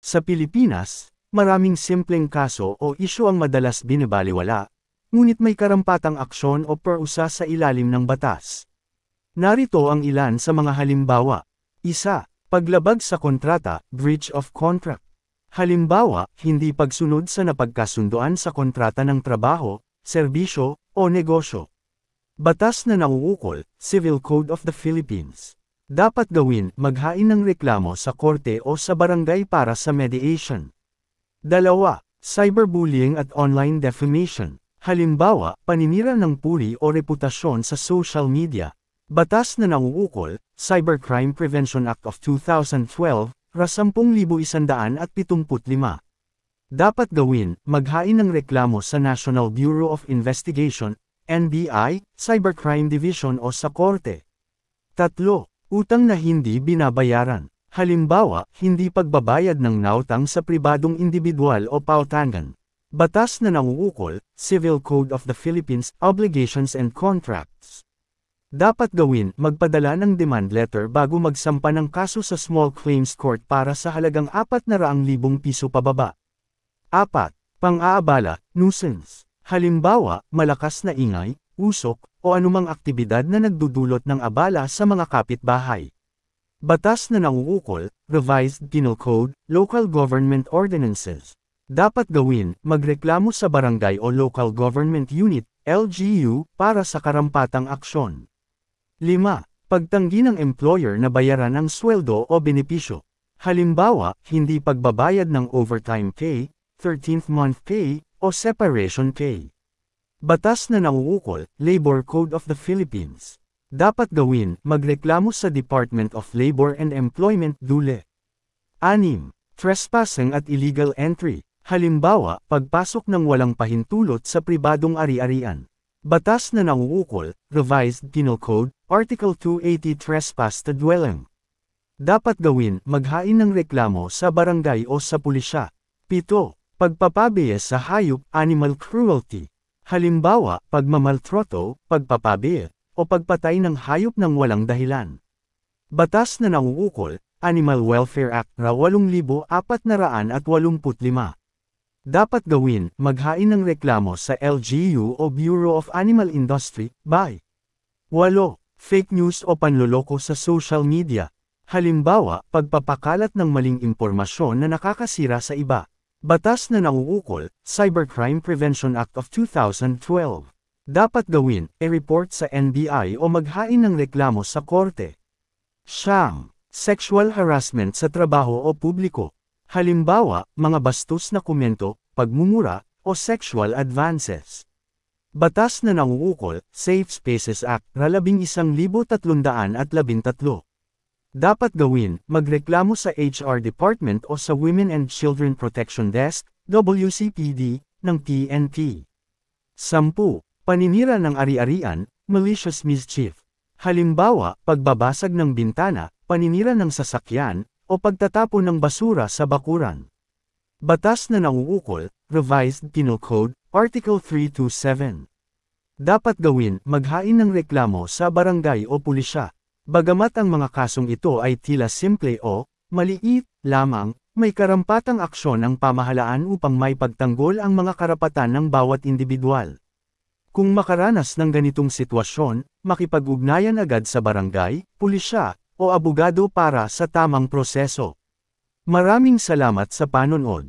Sa Pilipinas, maraming simpleng kaso o isyu ang madalas binabaliwala, ngunit may karampatang aksyon o parusa sa ilalim ng batas. Narito ang ilan sa mga halimbawa. 1. Paglabag sa kontrata, breach of contract. Halimbawa, hindi pagsunod sa napagkasunduan sa kontrata ng trabaho, serbisyo, o negosyo. Batas na nauukol, Civil Code of the Philippines. Dapat gawin, maghain ng reklamo sa korte o sa barangay para sa mediation. 2. Cyberbullying at online defamation. Halimbawa, paninira ng puri o reputasyon sa social media. Batas na nauukol, Cybercrime Prevention Act of 2012, RA10,175. Dapat gawin, maghain ng reklamo sa National Bureau of Investigation, NBI, Cybercrime Division o sa korte. 3. Utang na hindi binabayaran. Halimbawa, hindi pagbabayad ng nautang sa pribadong individual o pautangan. Batas na nauukol, Civil Code of the Philippines, Obligations and Contracts. Dapat gawin, magpadala ng demand letter bago magsampa ng kaso sa Small Claims Court para sa halagang 400,000 piso pababa. 4. Pang-aabala, nuisance. Halimbawa, malakas na ingay, usok, o anumang aktibidad na nagdudulot ng abala sa mga kapitbahay. Batas na nauukol, Revised Penal Code, Local Government Ordinances. Dapat gawin, magreklamo sa barangay o local government unit, LGU, para sa karampatang aksyon. 5. Pagtanggi ng employer na bayaran ang sweldo o benepisyo. Halimbawa, hindi pagbabayad ng overtime pay, 13th month pay, o separation pay. Batas na nauukol, Labor Code of the Philippines. Dapat gawin, magreklamo sa Department of Labor and Employment, DULE. 6. Trespassing at illegal entry. Halimbawa, pagpasok ng walang pahintulot sa pribadong ari-arian. Batas na nauukol, Revised Penal Code, Article 280 Trespass to Dwelling. Dapat gawin, maghain ng reklamo sa barangay o sa pulisya. 7. Pagpapabiye sa hayop, animal cruelty. Halimbawa, pagmamaltroto, pagpapabiye, o pagpatay ng hayop ng walang dahilan. Batas na nauukol, Animal Welfare Act RA 8,485. Dapat gawin, maghain ng reklamo sa LGU o Bureau of Animal Industry, BAI. 8. Fake news o panloloko sa social media. Halimbawa, pagpapakalat ng maling impormasyon na nakakasira sa iba. Batas na nauukol, Cybercrime Prevention Act of 2012. Dapat gawin, i-report sa NBI o maghain ng reklamo sa korte. 9. Sexual harassment sa trabaho o publiko. Halimbawa, mga bastos na komento, pagmumura, o sexual advances. Batas na nauukol, Safe Spaces Act RA 11,313. Dapat gawin, magreklamo sa HR Department o sa Women and Children Protection Desk, WCPD, ng PNP. 10. Paninira ng ari-arian, malicious mischief. Halimbawa, pagbabasag ng bintana, paninira ng sasakyan, o pagtatapon ng basura sa bakuran. Batas na nauukol, Revised Penal Code, Article 327. Dapat gawin, maghain ng reklamo sa barangay o pulisya. Bagamat ang mga kasong ito ay tila simple o maliit lamang, may karampatang aksyon ang pamahalaan upang maipagtanggol ang mga karapatan ng bawat individual. Kung makaranas ng ganitong sitwasyon, makipag-ugnayan agad sa barangay, pulisya, o abogado para sa tamang proseso. Maraming salamat sa panonood.